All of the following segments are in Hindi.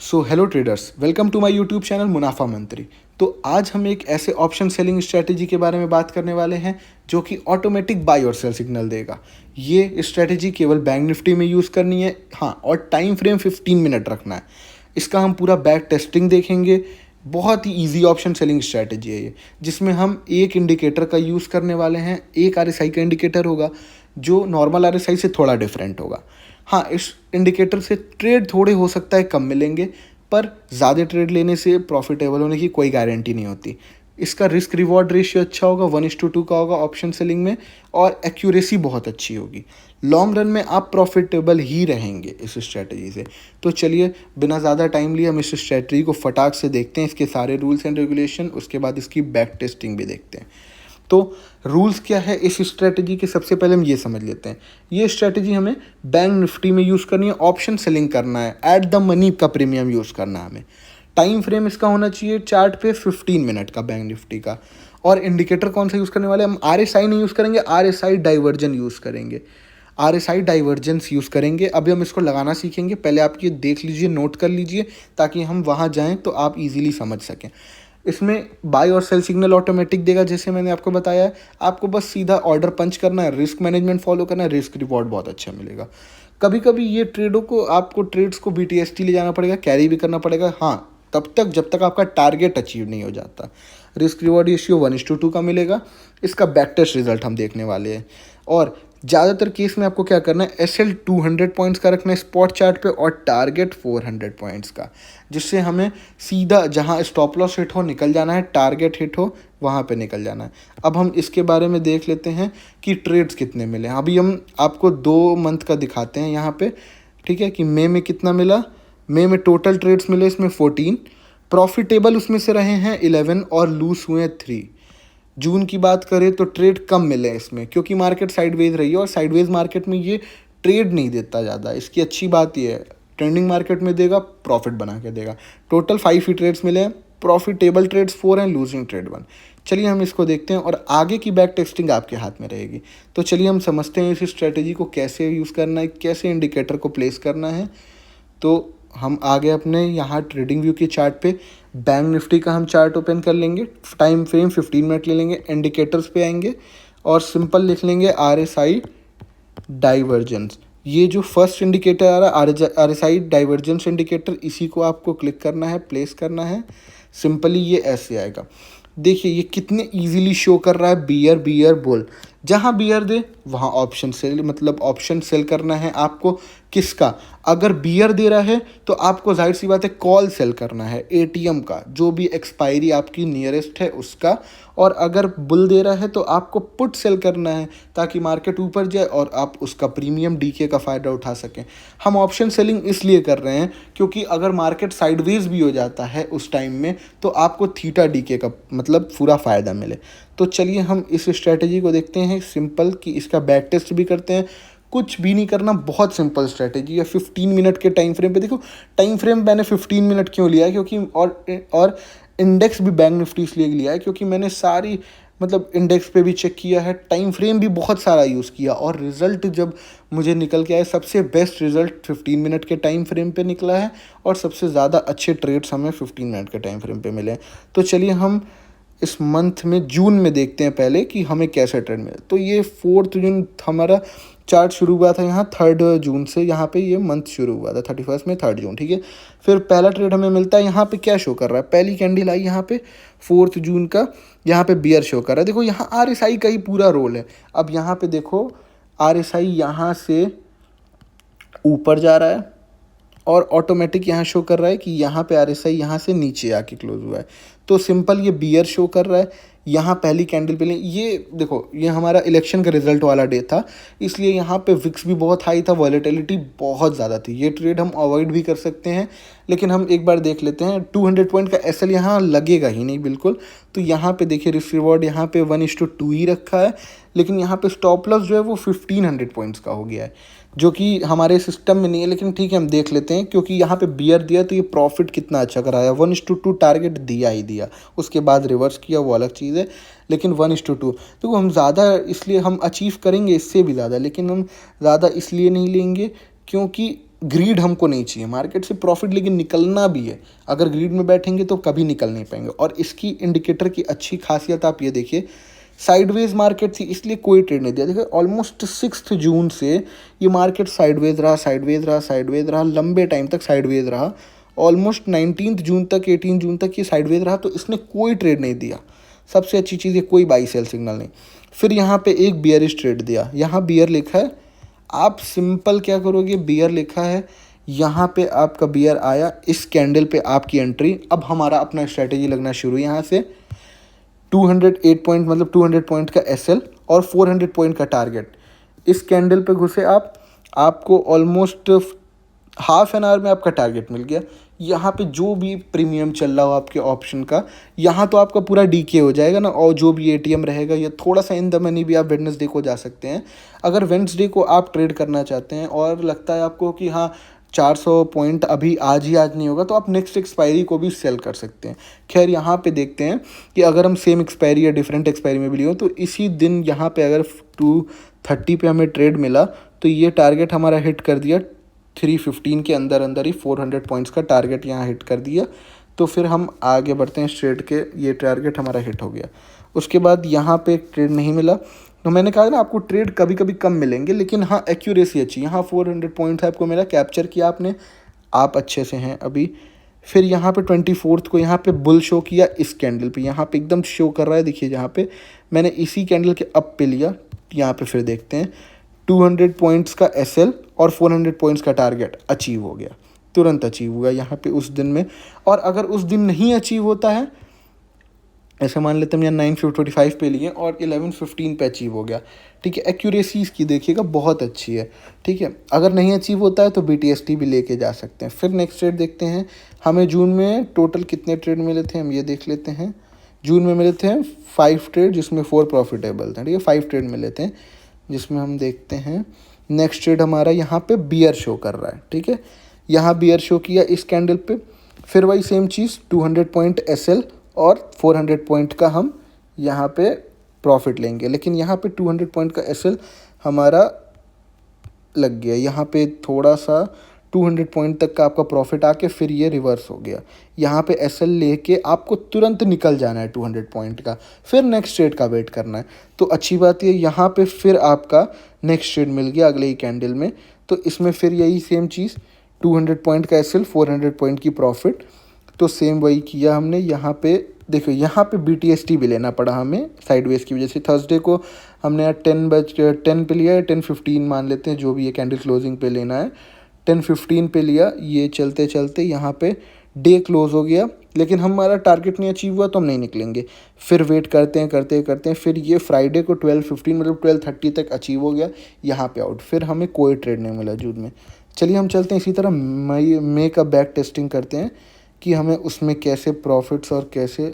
So hello traders, welcome to my YouTube channel Munafa Mantri. तो आज हम एक ऐसे ऑप्शन सेलिंग स्ट्रैटेजी के बारे में बात करने वाले हैं जो कि ऑटोमेटिक बाय और सेल सिग्नल देगा। ये स्ट्रैटेजी केवल बैंक निफ्टी में यूज़ करनी है, हाँ, और टाइम फ्रेम 15 मिनट रखना है। इसका हम पूरा बैक टेस्टिंग देखेंगे। बहुत ही इजी ऑप्शन सेलिंग स्ट्रैटेजी है ये, जिसमें हम एक इंडिकेटर का यूज़ करने वाले हैं। एक आरएसआई का इंडिकेटर होगा जो नॉर्मल आरएसआई से थोड़ा डिफरेंट होगा। हाँ, इस इंडिकेटर से ट्रेड थोड़े हो सकता है कम मिलेंगे, पर ज़्यादा ट्रेड लेने से प्रॉफिटेबल होने की कोई गारंटी नहीं होती। इसका रिस्क रिवॉर्ड रेशियो अच्छा होगा, 1:2 का होगा ऑप्शन सेलिंग में, और एक्यूरेसी बहुत अच्छी होगी। लॉन्ग रन में आप प्रॉफिटेबल ही रहेंगे इस स्ट्रैटेजी से। तो चलिए बिना ज़्यादा टाइम लिए हम इस स्ट्रैटेजी को फटाक से देखते हैं, इसके सारे रूल्स एंड रेगुलेशन, उसके बाद इसकी बैक टेस्टिंग भी देखते हैं। तो रूल्स क्या है इस स्ट्रैटेजी के, सबसे पहले हम ये समझ लेते हैं। ये स्ट्रैटेजी हमें बैंक निफ्टी में यूज़ करनी है, ऑप्शन सेलिंग करना है, एट द मनी का प्रीमियम यूज़ करना है हमें। टाइम फ्रेम इसका होना चाहिए चार्ट पे 15 मिनट का बैंक निफ्टी का। और इंडिकेटर कौन सा यूज़ करने वाले, हम आरएसआई नहीं यूज़ करेंगे, आरएसआई डाइवर्जन यूज़ करेंगे। आरएसआई डाइवर्जेंस यूज़ करेंगे। अभी हम इसको लगाना सीखेंगे, पहले आप ये देख लीजिए, नोट कर लीजिए, ताकि हम वहाँ जाएँ तो आप इजीली समझ सकें। इसमें बाय और सेल सिग्नल ऑटोमेटिक देगा, जैसे मैंने आपको बताया है। आपको बस सीधा ऑर्डर पंच करना है, रिस्क मैनेजमेंट फॉलो करना है, रिस्क रिवॉर्ड बहुत अच्छा मिलेगा। कभी कभी ये ट्रेडों को, आपको ट्रेड्स को बीटीएसटी ले जाना पड़ेगा, कैरी भी करना पड़ेगा, हाँ, तब तक जब तक आपका टारगेट अचीव नहीं हो जाता। रिस्क रिवॉर्ड रेशियो 1:2 का मिलेगा। इसका बैक टेस्ट रिजल्ट हम देखने वाले हैं। और ज़्यादातर केस में आपको क्या करना है, एसएल 200 पॉइंट्स का रखना है स्पॉट चार्ट पे, और टारगेट 400 पॉइंट्स का, जिससे हमें सीधा जहां स्टॉप लॉस हिट हो निकल जाना है, टारगेट हिट हो वहां पे निकल जाना है। अब हम इसके बारे में देख लेते हैं कि ट्रेड्स कितने मिले। अभी हम आपको 2 मंथ का दिखाते हैं यहाँ पे, ठीक है, कि मई में कितना मिला। मई में टोटल ट्रेड्स मिले इसमें 14, प्रॉफिटेबल उसमें से रहे हैं 11 और लूज हुए 3। जून की बात करें तो ट्रेड कम मिले इसमें, क्योंकि मार्केट साइडवेज रही है, और साइडवेज मार्केट में ये ट्रेड नहीं देता ज़्यादा। इसकी अच्छी बात ये है, ट्रेंडिंग मार्केट में देगा, प्रॉफिट बना के देगा। टोटल 5 ही ट्रेड्स मिले हैं, प्रॉफिटेबल ट्रेड्स 4 हैं, लूजिंग ट्रेड 1। चलिए हम इसको देखते हैं, और आगे की बैक टेस्टिंग आपके हाथ में रहेगी। तो चलिए हम समझते हैं इस स्ट्रैटेजी को कैसे यूज़ करना है, कैसे इंडिकेटर को प्लेस करना है। तो हम आगे अपने यहाँ ट्रेडिंग व्यू के चार्ट पे बैंक निफ्टी का हम चार्ट ओपन कर लेंगे, टाइम फ्रेम 15 मिनट ले लेंगे, इंडिकेटर्स पे आएंगे और सिंपल लिख लेंगे आरएसआई डाइवर्जेंस। ये जो फर्स्ट इंडिकेटर आ रहा है आरएसआई डाइवर्जेंस इंडिकेटर, इसी को आपको क्लिक करना है, प्लेस करना है। सिंपली ये ऐसे आएगा। देखिए ये कितने इजीली शो कर रहा है, बियर बियर बुल। जहाँ बियर दे वहाँ ऑप्शन सेल, मतलब ऑप्शन सेल करना है आपको। किसका, अगर बियर दे रहा है तो आपको जाहिर सी बात है कॉल सेल करना है, एटीएम का, जो भी एक्सपायरी आपकी नियरेस्ट है उसका। और अगर बुल दे रहा है तो आपको पुट सेल करना है, ताकि मार्केट ऊपर जाए और आप उसका प्रीमियम डीके का फ़ायदा उठा सकें। हम ऑप्शन सेलिंग इसलिए कर रहे हैं क्योंकि अगर मार्केट साइडवेज भी हो जाता है उस टाइम में, तो आपको थीटा डीके का मतलब पूरा फ़ायदा मिले। तो चलिए हम इस स्ट्रैटेजी को देखते हैं सिंपल, कि इसका बैक टेस्ट भी करते हैं। कुछ भी नहीं करना, बहुत सिंपल स्ट्रैटेजी है। 15 मिनट के टाइम फ्रेम पे देखो, टाइम फ्रेम मैंने 15 मिनट क्यों लिया है, क्योंकि और इंडेक्स भी बैंक निफ्टी इसलिए लिया है क्योंकि मैंने सारी, मतलब इंडेक्स पे भी चेक किया है, टाइम फ्रेम भी बहुत सारा यूज़ किया, और रिज़ल्ट जब मुझे निकल के आए, सबसे बेस्ट रिज़ल्ट 15 मिनट के टाइम फ्रेम पे निकला है, और सबसे ज़्यादा अच्छे ट्रेड्स हमें 15 मिनट के टाइम फ्रेम पे मिले हैं। तो चलिए हम इस मंथ में जून में देखते हैं पहले कि हमें कैसे ट्रेड मिले। तो ये 4 जून हमारा चार्ट शुरू हुआ था यहाँ, 3 जून से यहाँ पे ये मंथ शुरू हुआ था, 31 में 3 जून, ठीक है। फिर पहला ट्रेड हमें मिलता है, यहाँ पे क्या शो कर रहा है, पहली कैंडल आई यहाँ पे 4 जून का, यहाँ पे बियर शो कर रहा है। देखो यहाँ आरएसआई का ही पूरा रोल है। अब यहाँ पे देखो आरएसआई यहाँ से ऊपर जा रहा है, और ऑटोमेटिक यहाँ शो कर रहा है कि यहाँ पे आरएसआई यहाँ से नीचे आके क्लोज हुआ है। तो सिंपल ये बियर शो कर रहा है। यहाँ पहली कैंडल पे ये देखो, ये हमारा इलेक्शन का रिजल्ट वाला डे था, इसलिए यहाँ पे विक्स भी बहुत हाई था, वॉलेटिलिटी बहुत ज़्यादा थी। ये ट्रेड हम अवॉइड भी कर सकते हैं, लेकिन हम एक बार देख लेते हैं। 200 पॉइंट का एसएल यहाँ लगेगा ही नहीं बिल्कुल। तो यहाँ पे देखिए रिस्क रिवॉर्ड यहाँ पे 1:2 ही रखा है, लेकिन यहाँ पे स्टॉप लॉस जो है वो 1500 पॉइंट्स का हो गया है, जो कि हमारे सिस्टम में नहीं है। लेकिन ठीक है, हम देख लेते हैं, क्योंकि यहाँ पे बियर दिया तो ये प्रॉफिट कितना अच्छा कराया, 1:2 टारगेट दिया ही दिया, उसके बाद रिवर्स किया वो अलग चीज़ है, लेकिन 1:2 तो हम ज़्यादा इसलिए हम अचीव करेंगे इससे भी ज़्यादा, लेकिन हम ज़्यादा इसलिए नहीं लेंगे क्योंकि ग्रीड हमको नहीं चाहिए, मार्केट से प्रॉफिट लेकिन निकलना भी है। अगर ग्रीड में बैठेंगे तो कभी निकल नहीं पाएंगे। और इसकी इंडिकेटर की अच्छी खासियत आप ये देखिए, साइडवेज मार्केट थी इसलिए कोई ट्रेड नहीं दिया। देखिए ऑलमोस्ट 6 जून से ये मार्केट साइडवेज रहा, साइडवेज रहा, साइडवेज रहा, लंबे टाइम तक साइडवेज रहा। ऑलमोस्ट 19 जून तक, 18 जून तक ये साइडवेज रहा, तो इसने कोई ट्रेड नहीं दिया। सबसे अच्छी चीज़ है कोई बाई सेल सिग्नल नहीं। फिर यहाँ पे एक बियरिश ट्रेड दिया, यहाँ बियर लिखा है, आप सिंपल क्या करोगे, बियर लिखा है, यहाँ पे आपका बियर आया, इस कैंडल पे आपकी एंट्री। अब हमारा अपना स्ट्रेटेजी लगना शुरू, यहाँ से 208 पॉइंट मतलब 200 पॉइंट का एसएल और 400 पॉइंट का टारगेट। इस कैंडल पे घुसे आप, आपको ऑलमोस्ट हाफ एन आवर में आपका टारगेट मिल गया। यहाँ पे जो भी प्रीमियम चल रहा हो आपके ऑप्शन का, यहाँ तो आपका पूरा डीके हो जाएगा ना। और जो भी एटीएम रहेगा, या थोड़ा सा इन द मनी भी आप वेडनेसडे को जा सकते हैं। अगर वेडनेसडे को आप ट्रेड करना चाहते हैं और लगता है आपको कि हाँ 400 पॉइंट अभी आज ही आज नहीं होगा, तो आप नेक्स्ट एक्सपायरी को भी सेल कर सकते हैं। खैर यहाँ पे देखते हैं कि अगर हम सेम एक्सपायरी या डिफरेंट एक्सपायरी में भी लिए हो, तो इसी दिन यहाँ पे अगर 230 पे हमें ट्रेड मिला, तो ये टारगेट हमारा हिट कर दिया 315 के अंदर अंदर ही 400 पॉइंट्स का टारगेट यहाँ हिट कर दिया। तो फिर हम आगे बढ़ते हैं स्ट्रेट के, ये टारगेट हमारा हिट हो गया। उसके बाद यहाँ पे ट्रेड नहीं मिला, तो मैंने कहा ना आपको ट्रेड कभी कभी कम मिलेंगे, लेकिन हाँ एक्यूरेसी अच्छी। यहाँ 400 पॉइंट्स आपको मेरा कैप्चर किया आपने, आप अच्छे से हैं अभी। फिर यहाँ पे 24 को यहाँ पे बुल शो किया इस कैंडल पे, यहाँ पे एकदम शो कर रहा है, देखिए जहाँ पे मैंने इसी कैंडल के अप पे लिया। यहाँ पे फिर देखते हैं 200 पॉइंट्स का एसएल और 400 पॉइंट्स का टारगेट अचीव हो गया, तुरंत अचीव हुआ यहाँ पे उस दिन में। और अगर उस दिन नहीं अचीव होता है, ऐसे मान लेते हैं हम यहाँ 9:45 पे लिए और 11:15 पे अचीव हो गया, ठीक है। एक्यूरेसी इसकी देखिएगा बहुत अच्छी है, ठीक है। अगर नहीं अचीव होता है तो BTST भी लेके जा सकते हैं। फिर नेक्स्ट ट्रेड देखते हैं, हमें जून में टोटल कितने ट्रेड मिले थे, हम ये देख लेते हैं। जून में मिले थे 5 ट्रेड, जिसमें 4 प्रॉफिटेबल थे, ठीक है। 5 ट्रेड मिले थे, जिसमें हम देखते हैं नेक्स्ट ट्रेड हमारा यहाँ पे बियर शो कर रहा है, ठीक है। यहाँ बियर शो किया इस कैंडल पे, फिर वही सेम चीज़ 200 पॉइंट एसएल और 400 पॉइंट का हम यहाँ पे प्रॉफिट लेंगे। लेकिन यहाँ पे 200 पॉइंट का एसएल हमारा लग गया, यहाँ पे थोड़ा सा 200 पॉइंट तक का आपका प्रॉफिट आके फिर ये रिवर्स हो गया। यहाँ पे एसएल लेके आपको तुरंत निकल जाना है 200 पॉइंट का, फिर नेक्स्ट ट्रेड का वेट करना है। तो अच्छी बात ये यहाँ पे फिर आपका नेक्स्ट ट्रेड मिल गया अगले ही कैंडल में। तो इसमें फिर यही सेम चीज़ 200 पॉइंट का एसएल, 400 पॉइंट की प्रॉफिट, तो सेम वही किया हमने। यहाँ पे देखो, यहाँ पे BTST भी लेना पड़ा हमें साइडवेज की वजह से। थर्सडे को हमने 10 पे लिया है, 10:15 मान लेते हैं, जो भी ये कैंडल क्लोजिंग पे लेना है, 10:15 पे लिया। ये चलते चलते यहाँ पे डे क्लोज हो गया, लेकिन हमारा टारगेट नहीं अचीव हुआ तो हम नहीं निकलेंगे। फिर वेट करते हैं करते करते हैं, फिर ये फ्राइडे को 12:15 मतलब 12:30 तक अचीव हो गया, यहाँ पे आउट। फिर हमें कोई ट्रेड नहीं मिला जून में। चलिए हम चलते हैं इसी तरह मई का बैक टेस्टिंग करते हैं कि हमें उसमें कैसे प्रॉफिट्स और कैसे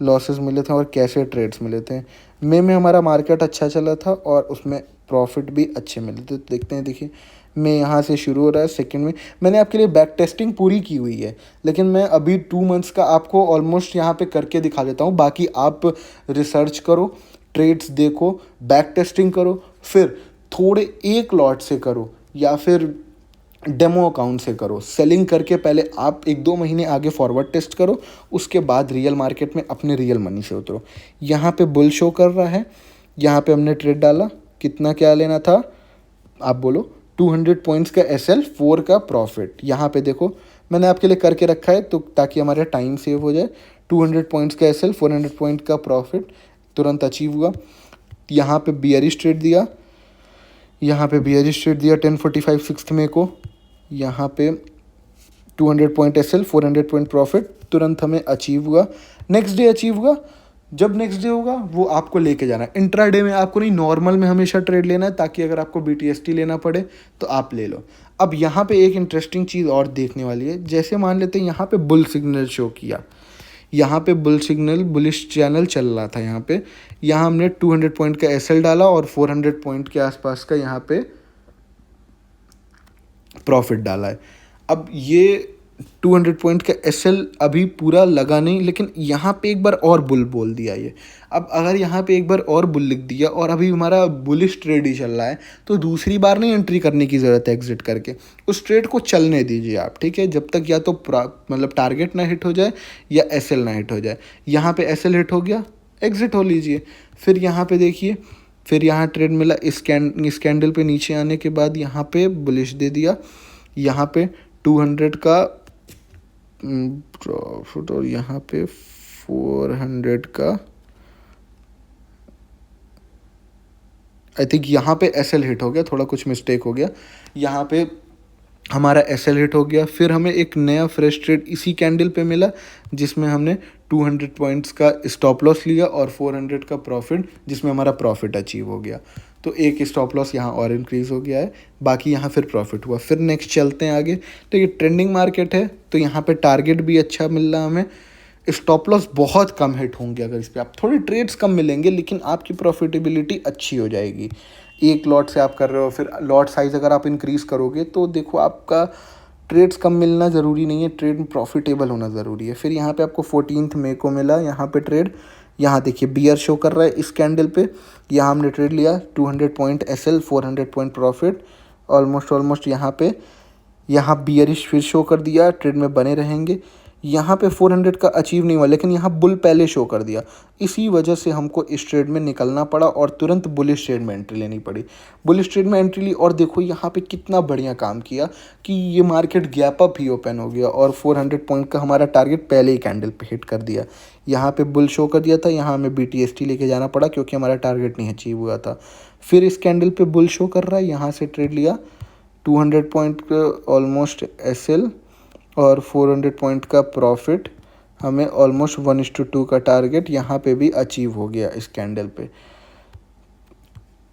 लॉसेस मिले थे और कैसे ट्रेड्स मिले थे। मई में हमारा मार्केट अच्छा चला था और उसमें प्रॉफिट भी अच्छे मिले थे। देखते हैं, देखिए मैं यहाँ से शुरू हो रहा है सेकंड में। मैंने आपके लिए बैक टेस्टिंग पूरी की हुई है, लेकिन मैं अभी 2 मंथ्स का आपको ऑलमोस्ट यहाँ पे करके दिखा देता हूँ। बाकी आप रिसर्च करो, ट्रेड्स देखो, बैक टेस्टिंग करो, फिर थोड़े एक लॉट से करो या फिर डेमो अकाउंट से करो। सेलिंग करके पहले आप 1-2 महीने आगे फॉरवर्ड टेस्ट करो, उसके बाद रियल मार्केट में अपने रियल मनी से उतरो। यहाँ पे बुल शो कर रहा है, यहाँ पे हमने ट्रेड डाला, कितना क्या लेना था आप बोलो, 200 पॉइंट्स का एसएल, 4 का प्रॉफिट। यहाँ पे देखो मैंने आपके लिए करके रखा है तो ताकि हमारा टाइम सेव हो जाए। 200 पॉइंट्स का एसएल, 400 पॉइंट का प्रॉफिट तुरंत अचीव हुआ। यहाँ पे बियरिश ट्रेड दिया, यहाँ पे बियरिश ट्रेड दिया 10:45 6 मई को। यहाँ पे 200 पॉइंट एसएल, 400 पॉइंट प्रॉफिट तुरंत हमें अचीव हुआ। नेक्स्ट डे अचीव हुआ, जब नेक्स्ट डे होगा वो आपको लेके जाना है। इंट्राडे में आपको नहीं, नॉर्मल में हमेशा ट्रेड लेना है, ताकि अगर आपको BTST लेना पड़े तो आप ले लो। अब यहाँ पे एक इंटरेस्टिंग चीज़ और देखने वाली है। जैसे मान लेते हैं यहाँ पे बुल सिग्नल शो किया, यहाँ पे बुल सिग्नल, बुलिश चैनल चल रहा था यहाँ हमने 200 पॉइंट का एसएल डाला और 400 पॉइंट के आसपास का यहाँ पे प्रॉफिट डाला है। अब ये 200 पॉइंट का एसएल अभी पूरा लगा नहीं, लेकिन यहाँ पे एक बार और बुल बोल दिया ये। अब अगर यहाँ पे एक बार और बुल लिख दिया और अभी हमारा बुलिश ट्रेड ही चल रहा है, तो दूसरी बार नहीं एंट्री करने की ज़रूरत है एग्जिट करके, उस ट्रेड को चलने दीजिए आप, ठीक है, जब तक या तो मतलब टारगेट ना हिट हो जाए या एसएल ना हिट हो जाए। यहाँ पे एसएल हिट हो गया, एग्जिट हो लीजिए। फिर यहाँ पे देखिए, फिर यहाँ ट्रेड मिला, इस कैंडल पे नीचे आने के बाद यहाँ पे बुलिश दे दिया, यहाँ पे 200 का प्रॉफिट और यहाँ पे 400 का, आई थिंक यहाँ पे एसएल हिट हो गया, थोड़ा कुछ मिस्टेक हो गया, यहाँ पे हमारा एसएल हिट हो गया। फिर हमें एक नया फ्रेश ट्रेड इसी कैंडल पे मिला, जिसमें हमने 200 पॉइंट्स का स्टॉप लॉस लिया और 400 का प्रॉफिट, जिसमें हमारा प्रॉफिट अचीव हो गया। तो एक स्टॉप लॉस यहाँ और इंक्रीज़ हो गया है, बाकी यहाँ फिर प्रॉफिट हुआ। फिर नेक्स्ट चलते हैं आगे। तो ये ट्रेंडिंग मार्केट है, तो यहाँ पे टारगेट भी अच्छा मिल रहा है हमें, स्टॉप लॉस बहुत कम हिट होंगे अगर इस पर आप, थोड़ी ट्रेड्स कम मिलेंगे लेकिन आपकी प्रॉफिटेबिलिटी अच्छी हो जाएगी। एक लॉट से आप कर रहे हो, फिर लॉट साइज़ अगर आप इंक्रीज़ करोगे तो देखो आपका ट्रेड्स कम मिलना ज़रूरी नहीं है, ट्रेड प्रॉफिटेबल होना ज़रूरी है। फिर यहाँ पे आपको 14 मई को मिला यहाँ पे ट्रेड, यहाँ देखिए बियर शो कर रहा है इस कैंडल पे, यहाँ हमने ट्रेड लिया 200 point SL, 400 point profit, almost यहाँ पे, यहाँ बियरिश फिर शो कर दिया, ट्रेड में बने रहेंगे। यहाँ पे 400 का अचीव नहीं हुआ, लेकिन यहाँ बुल पहले शो कर दिया, इसी वजह से हमको इस ट्रेड में निकलना पड़ा और तुरंत बुलिश ट्रेड में एंट्री लेनी पड़ी। बुलिश ट्रेड में एंट्री ली और देखो यहाँ पे कितना बढ़िया काम किया कि ये मार्केट गैप अप ही ओपन हो गया और 400 पॉइंट का हमारा टारगेट पहले ही कैंडल पे हिट कर दिया। यहाँ पे बुल शो कर दिया था, यहाँ हमें BTST लेके जाना पड़ा क्योंकि हमारा टारगेट नहीं अचीव हुआ था। फिर इस कैंडल पे बुल शो कर रहा है, यहाँ से ट्रेड लिया 200 पॉइंट का ऑलमोस्ट एसएल और 400 पॉइंट का प्रॉफिट, हमें ऑलमोस्ट 1:2 का टारगेट यहाँ पे भी अचीव हो गया इस कैंडल पे।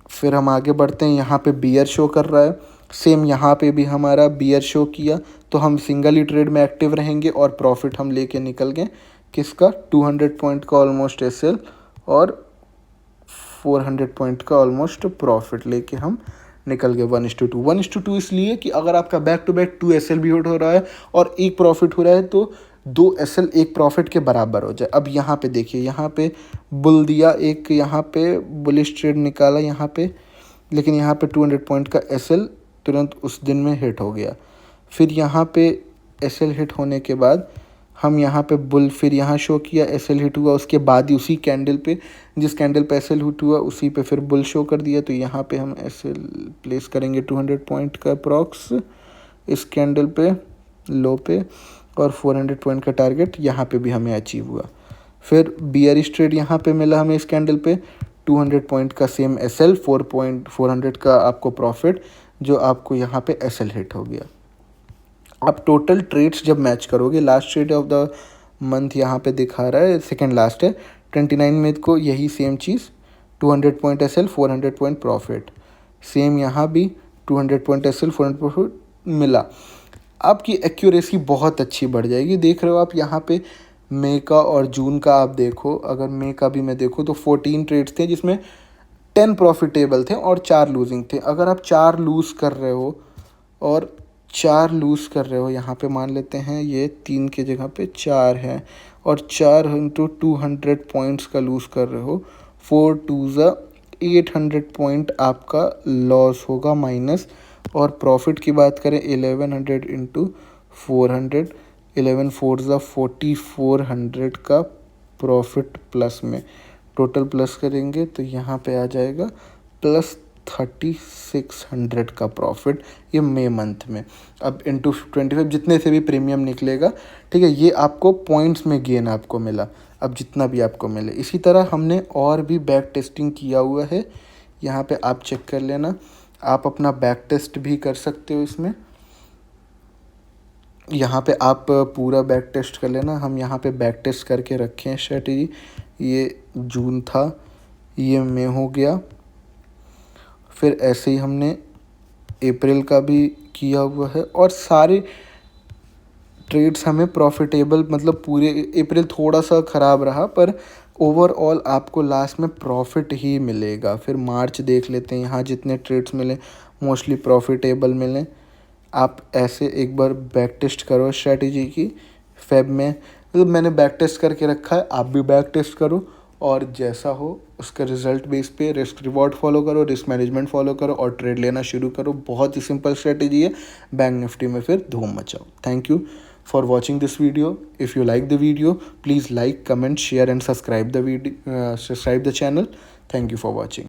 फिर हम आगे बढ़ते हैं, यहाँ पे बियर शो कर रहा है, सेम यहाँ पे भी हमारा बियर शो किया, तो हम सिंगल ही ट्रेड में एक्टिव रहेंगे और प्रॉफिट हम लेके निकल गए किसका, 200 पॉइंट का ऑलमोस्ट एसएल और 400 पॉइंट का ऑलमोस्ट प्रॉफिट लेके हम निकल गए 1:2। 1:2 इसलिए कि अगर आपका बैक टू बैक 2 एसएल भी हिट हो रहा है और एक प्रॉफिट हो रहा है तो 2 एसएल एक प्रॉफिट के बराबर हो जाए। अब यहाँ पे देखिए, यहाँ पे बुल दिया एक, यहाँ पे बुलिश ट्रेड निकाला यहाँ पे, लेकिन यहाँ पे 200 पॉइंट का एसएल तुरंत उस दिन में हिट हो गया। फिर यहाँ पे एसएल हिट होने के बाद हम यहाँ पे बुल, फिर यहाँ शो किया एसएल हिट हुआ, उसके बाद ही उसी कैंडल पे, जिस कैंडल पे एसएल हिट हुआ उसी पे फिर बुल शो कर दिया। तो यहाँ पे हम एसएल प्लेस करेंगे 200 पॉइंट का अप्रॉक्स इस कैंडल पे लो पे, और 400 पॉइंट का टारगेट यहाँ पे भी हमें अचीव हुआ। फिर बियरिश ट्रेड यहाँ पे मिला हमें इस कैंडल पे 200 पॉइंट का सेम एसएल, 400 का आपको प्रॉफिट, जो आपको यहाँ पे एसएल हिट हो गया। आप टोटल ट्रेड्स जब मैच करोगे, last trade off the month यहाँ पे दिखा रहा है, सेकेंड लास्ट है 29 मई को, यही सेम चीज़ 200 point SL, 400 point profit, same यहाँ भी 200 पॉइंट एसएल, 400 प्रॉफिट मिला। आपकी एक्यूरेसी बहुत अच्छी बढ़ जाएगी। देख रहे हो आप यहाँ पे मई का और जून का, आप देखो अगर मई का भी मैं देखूँ तो 14 ट्रेड्स थे जिसमें 10 प्रॉफिटेबल थे और 4 लूजिंग थे। अगर आप 4 लूज़ कर रहे हो और 4 लूज़ कर रहे हो, यहाँ पे मान लेते हैं ये 3 की जगह पे 4 है, और 4 इंटू 200 पॉइंट्स का लूज़ कर रहे हो, 4 2 800 पॉइंट आपका लॉस होगा माइनस। और प्रॉफिट की बात करें 1100 इंटू 400, 11 4 4400 का प्रॉफिट प्लस में, टोटल प्लस करेंगे तो यहाँ पे आ जाएगा प्लस 3600 का प्रॉफिट ये मई मंथ में। अब इंटू 25 जितने से भी प्रीमियम निकलेगा, ठीक है, ये आपको पॉइंट्स में गेन आपको मिला, अब जितना भी आपको मिले। इसी तरह हमने और भी बैक टेस्टिंग किया हुआ है, यहाँ पे आप चेक कर लेना, आप अपना बैक टेस्ट भी कर सकते हो इसमें, यहाँ पे आप पूरा बैक टेस्ट कर लेना। हम यहाँ पे बैक टेस्ट करके रखे हैं स्ट्रेटेजी, ये जून था, ये मई हो गया, फिर ऐसे ही हमने अप्रैल का भी किया हुआ है, और सारे ट्रेड्स हमें प्रॉफिटेबल, मतलब पूरे अप्रैल थोड़ा सा ख़राब रहा पर ओवरऑल आपको लास्ट में प्रॉफिट ही मिलेगा। फिर मार्च देख लेते हैं, यहाँ जितने ट्रेड्स मिले मोस्टली प्रॉफिटेबल मिले। आप ऐसे एक बार बैक टेस्ट करो स्ट्रैटेजी की फेब में, मतलब मैंने बैक टेस्ट करके रखा है, आप भी बैक टेस्ट करो और जैसा हो उसका रिजल्ट बेस पे रिस्क रिवॉर्ड फॉलो करो, रिस्क मैनेजमेंट फॉलो करो और ट्रेड लेना शुरू करो। बहुत ही सिंपल स्ट्रेटेजी है, बैंक निफ्टी में फिर धूम मचाओ। Thank you for watching this video. If you like the video, please like, comment, share and subscribe the channel. Thank you for watching.